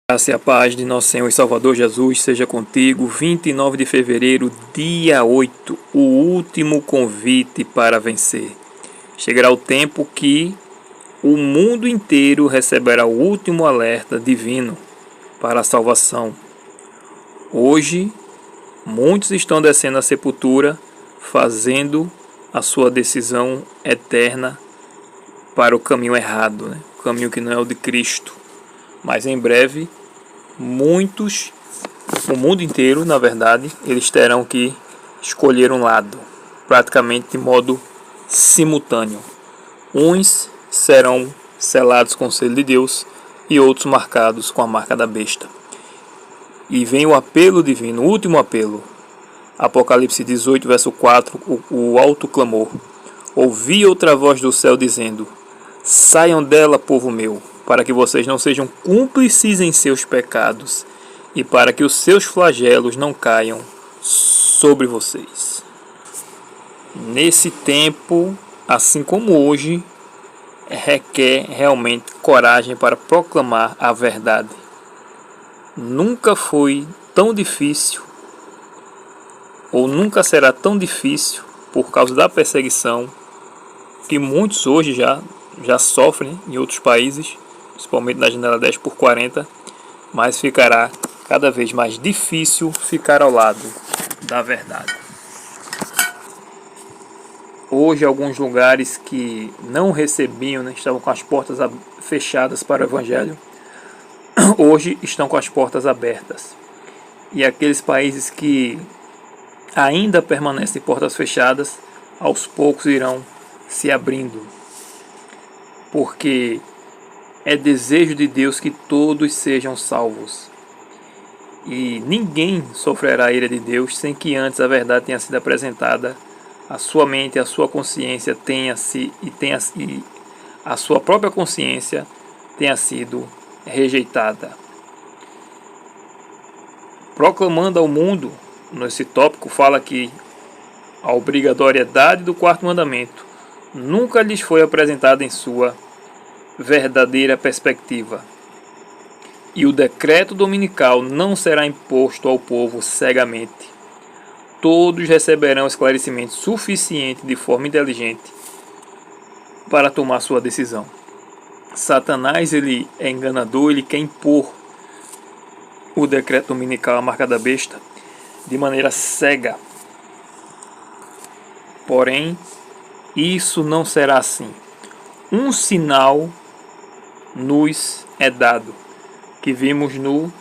Graça e a paz de nosso Senhor e Salvador Jesus seja contigo. 29 de fevereiro, dia 8, o último convite para vencer. Chegará o tempo que o mundo inteiro receberá o último alerta divino para a salvação. Hoje, muitos estão descendo à sepultura, fazendo a sua decisão eterna para o caminho errado, o caminho que não é o de Cristo. Mas em breve, muitos, o mundo inteiro, na verdade, eles terão que escolher um lado, praticamente de modo simultâneo. Uns serão selados com o selo de Deus e outros marcados com a marca da besta. E vem o apelo divino, o último apelo. Apocalipse 18, verso 4, o alto clamor. Ouvi outra voz do céu dizendo: saiam dela, povo meu, para que vocês não sejam cúmplices em seus pecados e para que os seus flagelos não caiam sobre vocês. Nesse tempo, assim como hoje, requer realmente coragem para proclamar a verdade. Nunca foi tão difícil, ou nunca será tão difícil, por causa da perseguição que muitos hoje já sofrem em outros países, principalmente na janela 10/40, mas ficará cada vez mais difícil ficar ao lado da verdade. Hoje, alguns lugares que não recebiam, estavam com as portas fechadas para o Evangelho, hoje estão com as portas abertas. E aqueles países que ainda permanecem portas fechadas, aos poucos irão se abrindo. Porque é desejo de Deus que todos sejam salvos. E ninguém sofrerá a ira de Deus sem que antes a verdade tenha sido apresentada, a sua mente, a sua consciência e a sua própria consciência tenha sido rejeitada. Proclamando ao mundo, nesse tópico, fala que a obrigatoriedade do quarto mandamento nunca lhes foi apresentada em sua verdadeira perspectiva. E o decreto dominical não será imposto ao povo cegamente. Todos receberão esclarecimento suficiente de forma inteligente para tomar sua decisão. Satanás, ele é enganador, ele quer impor o decreto dominical, a marca da besta, de maneira cega. Porém, isso não será assim. Um sinal nos é dado, que vimos no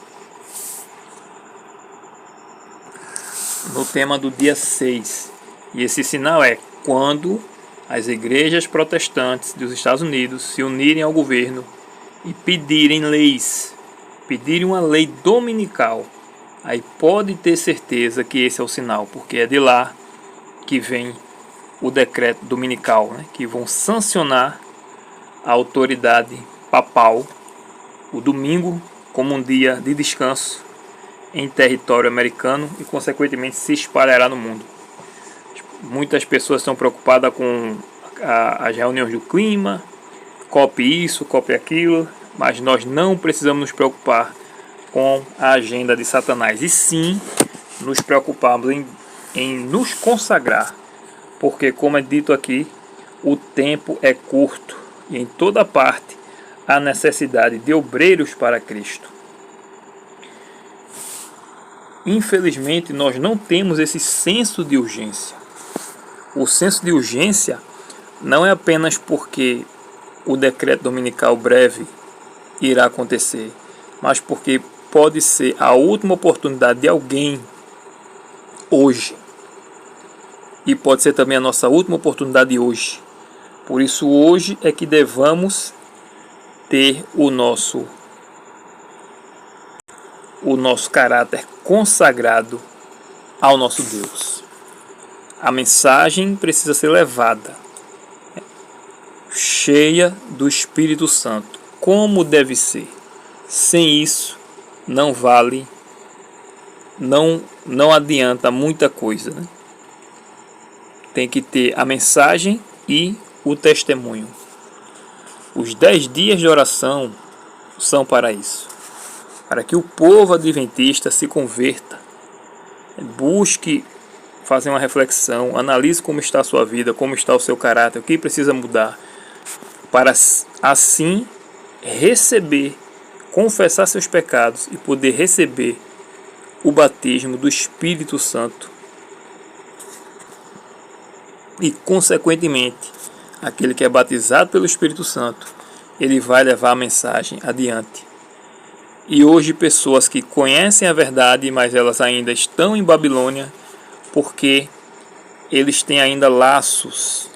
tema do dia 6. E esse sinal é quando as igrejas protestantes dos Estados Unidos se unirem ao governo e pedirem uma lei dominical. Aí pode ter certeza que esse é o sinal, porque é de lá que vem o decreto dominical, que vão sancionar a autoridade papal o domingo como um dia de descanso em território americano e consequentemente se espalhará no mundo. Muitas pessoas estão preocupadas com as reuniões do clima, COP isso, COP aquilo, mas nós não precisamos nos preocupar com a agenda de Satanás, e sim nos preocuparmos em nos consagrar, porque, como é dito aqui, o tempo é curto e em toda parte há necessidade de obreiros para Cristo. Infelizmente, nós não temos esse senso de urgência. O senso de urgência não é apenas porque o decreto dominical breve irá acontecer, mas porque pode ser a última oportunidade de alguém hoje. E pode ser também a nossa última oportunidade hoje. Por isso, hoje é que devamos ter o nosso caráter consagrado ao nosso Deus. A mensagem precisa ser levada, cheia do Espírito Santo, como deve ser. Sem isso, não vale, não adianta muita coisa. Tem que ter a mensagem e o testemunho. Os 10 dias de oração são para isso. para que o povo adventista se converta, busque fazer uma reflexão, analise como está a sua vida, como está o seu caráter, o que precisa mudar, para assim receber, confessar seus pecados e poder receber o batismo do Espírito Santo. E, consequentemente, aquele que é batizado pelo Espírito Santo, ele vai levar a mensagem adiante. E hoje pessoas que conhecem a verdade, mas elas ainda estão em Babilônia, porque eles têm ainda laços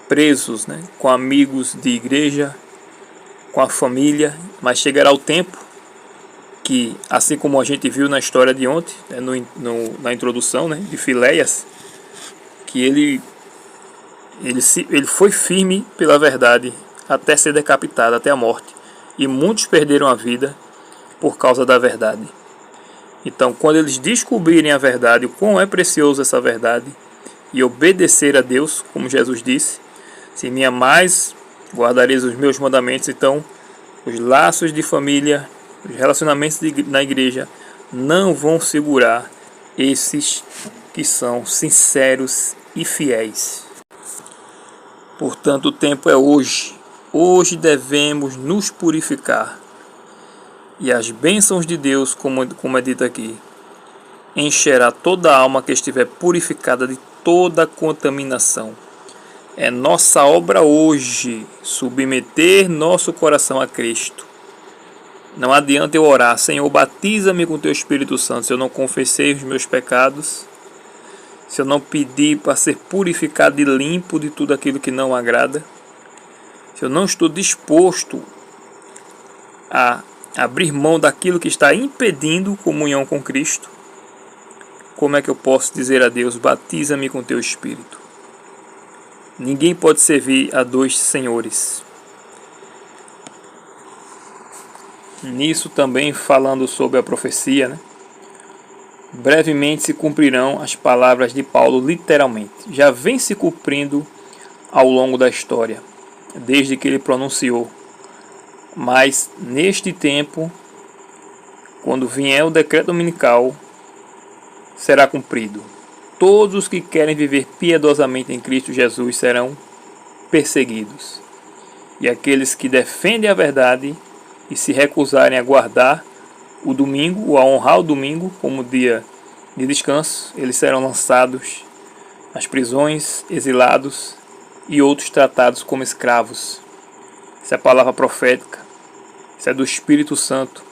presos, com amigos de igreja, com a família, mas chegará o tempo que, assim como a gente viu na história de ontem, na introdução, de Filéias, que ele foi firme pela verdade até ser decapitado, até a morte. E muitos perderam a vida por causa da verdade. Então, quando eles descobrirem a verdade, o quão é precioso essa verdade, e obedecer a Deus, como Jesus disse, se me amais, guardareis os meus mandamentos. Então, os laços de família, os relacionamentos na igreja, não vão segurar esses que são sinceros e fiéis. Portanto, o tempo é hoje. Hoje devemos nos purificar. E as bênçãos de Deus, como é dito aqui, encherá toda a alma que estiver purificada de toda contaminação. É nossa obra hoje submeter nosso coração a Cristo. Não adianta eu orar: Senhor, batiza-me com teu Espírito Santo, se eu não confessei os meus pecados, se eu não pedir para ser purificado e limpo de tudo aquilo que não agrada, se eu não estou disposto a abrir mão daquilo que está impedindo comunhão com Cristo, como é que eu posso dizer a Deus: batiza-me com teu Espírito? Ninguém pode servir a dois senhores. Nisso também, falando sobre a profecia, brevemente se cumprirão as palavras de Paulo literalmente. Já vem se cumprindo ao longo da história, desde que ele pronunciou. Mas neste tempo, quando vier o decreto dominical, será cumprido. Todos os que querem viver piedosamente em Cristo Jesus serão perseguidos. E aqueles que defendem a verdade e se recusarem a guardar o domingo, ou a honrar o domingo como dia de descanso, eles serão lançados nas prisões, exilados e outros tratados como escravos. Essa é a palavra profética. Isso é do Espírito Santo.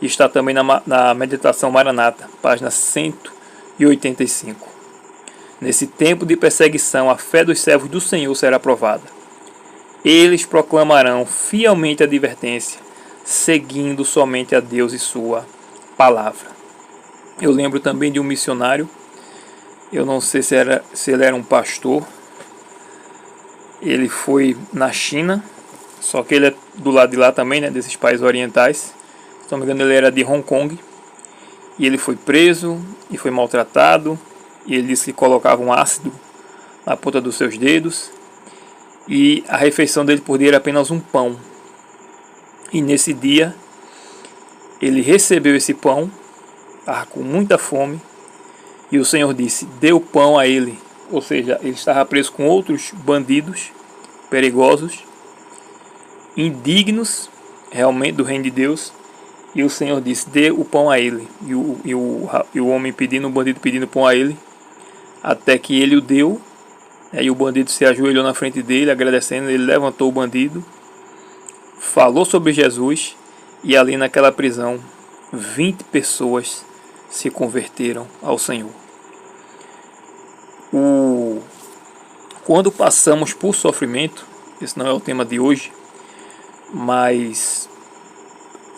E está também na meditação Maranata, página 185. Nesse tempo de perseguição, a fé dos servos do Senhor será provada. Eles proclamarão fielmente a advertência, seguindo somente a Deus e sua palavra. Eu lembro também de um missionário, eu não sei se ele era um pastor, ele foi na China, só que ele é do lado de lá também, desses países orientais. Se não me engano, ele era de Hong Kong, e ele foi preso e foi maltratado, e ele disse que colocava um ácido na ponta dos seus dedos, e a refeição dele por dia era apenas um pão. E nesse dia ele recebeu esse pão, estava com muita fome, e o Senhor disse: dê o pão a ele. Ou seja, ele estava preso com outros bandidos perigosos, indignos realmente do reino de Deus, e o Senhor disse: dê o pão a ele. E o homem pedindo, o bandido pedindo pão a ele, até que ele o deu. Aí o bandido se ajoelhou na frente dele, agradecendo. Ele levantou o bandido, falou sobre Jesus, e ali naquela prisão 20 pessoas se converteram ao Senhor. Quando passamos por sofrimento, esse não é o tema de hoje, mas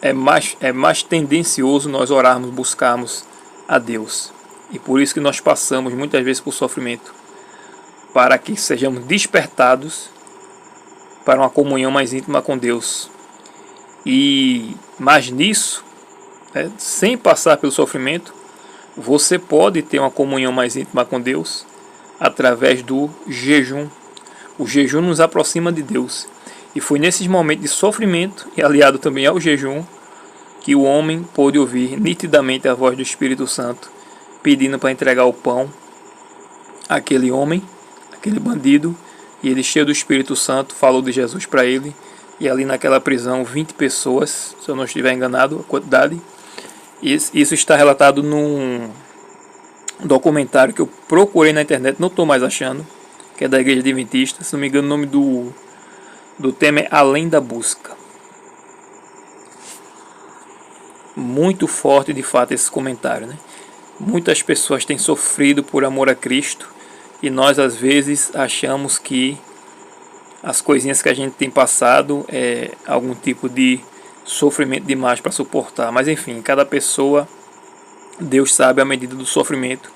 é mais tendencioso nós orarmos, buscarmos a Deus. E por isso que nós passamos muitas vezes por sofrimento, para que sejamos despertados para uma comunhão mais íntima com Deus. Mas nisso, sem passar pelo sofrimento, você pode ter uma comunhão mais íntima com Deus através do jejum. O jejum nos aproxima de Deus. E foi nesses momentos de sofrimento, e aliado também ao jejum, que o homem pôde ouvir nitidamente a voz do Espírito Santo pedindo para entregar o pão àquele homem, aquele bandido, e ele, cheio do Espírito Santo, falou de Jesus para ele. E ali naquela prisão, 20 pessoas, se eu não estiver enganado, a quantidade. Isso está relatado num documentário que eu procurei na internet, não estou mais achando, que é da Igreja Adventista. Se não me engano, o nome do tema é Além da Busca. Muito forte, de fato, esse comentário, né? Muitas pessoas têm sofrido por amor a Cristo e nós, às vezes, achamos que as coisinhas que a gente tem passado é algum tipo de sofrimento demais para suportar. Mas, enfim, cada pessoa, Deus sabe a medida do sofrimento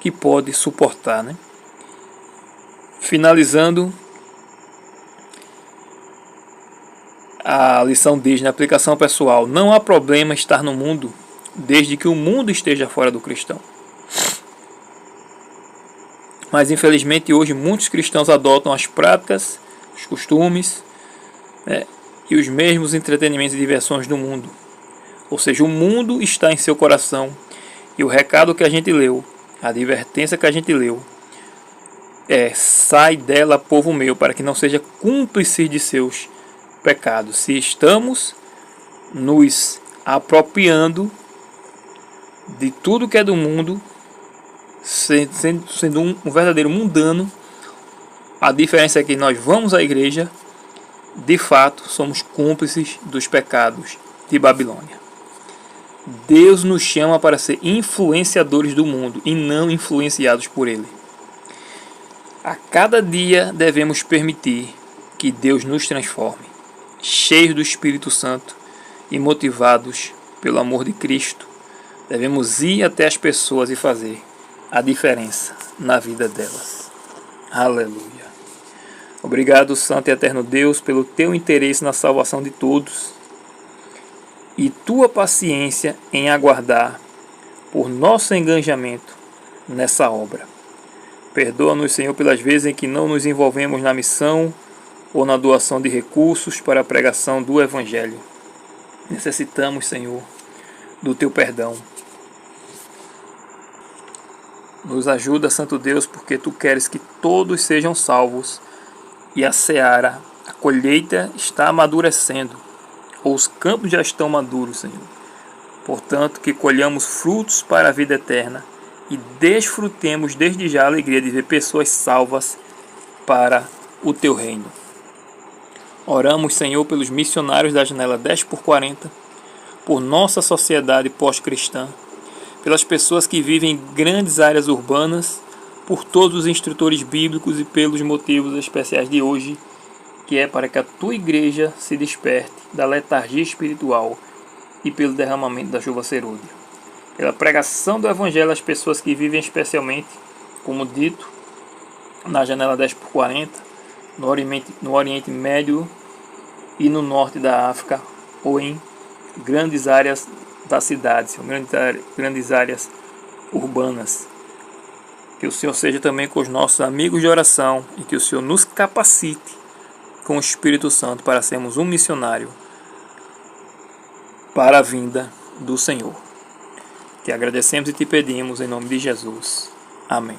que pode suportar, né? Finalizando, a lição diz, na aplicação pessoal: não há problema estar no mundo, desde que o mundo esteja fora do cristão. Mas infelizmente hoje muitos cristãos adotam as práticas, os costumes, né, e os mesmos entretenimentos e diversões do mundo. Ou seja, o mundo está em seu coração, e o recado que a gente leu, a advertência que a gente leu, sai dela, povo meu, para que não seja cúmplice de seus pecados. Se estamos nos apropriando de tudo que é do mundo, sendo um verdadeiro mundano, a diferença é que nós vamos à igreja, de fato somos cúmplices dos pecados de Babilônia. Deus nos chama para ser influenciadores do mundo e não influenciados por ele. A cada dia devemos permitir que Deus nos transforme, cheios do Espírito Santo e motivados pelo amor de Cristo. Devemos ir até as pessoas e fazer a diferença na vida delas. Aleluia. Obrigado, Santo e Eterno Deus, pelo teu interesse na salvação de todos e tua paciência em aguardar por nosso engajamento nessa obra. Perdoa-nos, Senhor, pelas vezes em que não nos envolvemos na missão ou na doação de recursos para a pregação do Evangelho. Necessitamos, Senhor, do teu perdão. Nos ajuda, Santo Deus, porque tu queres que todos sejam salvos e a seara, a colheita está amadurecendo, ou os campos já estão maduros, Senhor. Portanto, que colhamos frutos para a vida eterna e desfrutemos desde já a alegria de ver pessoas salvas para o teu reino. Oramos, Senhor, pelos missionários da janela 10x40, por nossa sociedade pós-cristã, pelas pessoas que vivem em grandes áreas urbanas, por todos os instrutores bíblicos e pelos motivos especiais de hoje, que é para que a tua igreja se desperte da letargia espiritual e pelo derramamento da chuva serôdia. Pela pregação do Evangelho às pessoas que vivem especialmente, como dito, na janela 10x40, no Oriente Médio e no norte da África, ou em grandes áreas da cidade, grandes áreas urbanas. Que o Senhor seja também com os nossos amigos de oração e que o Senhor nos capacite com o Espírito Santo para sermos um missionário para a vinda do Senhor. Te agradecemos e te pedimos em nome de Jesus. Amém.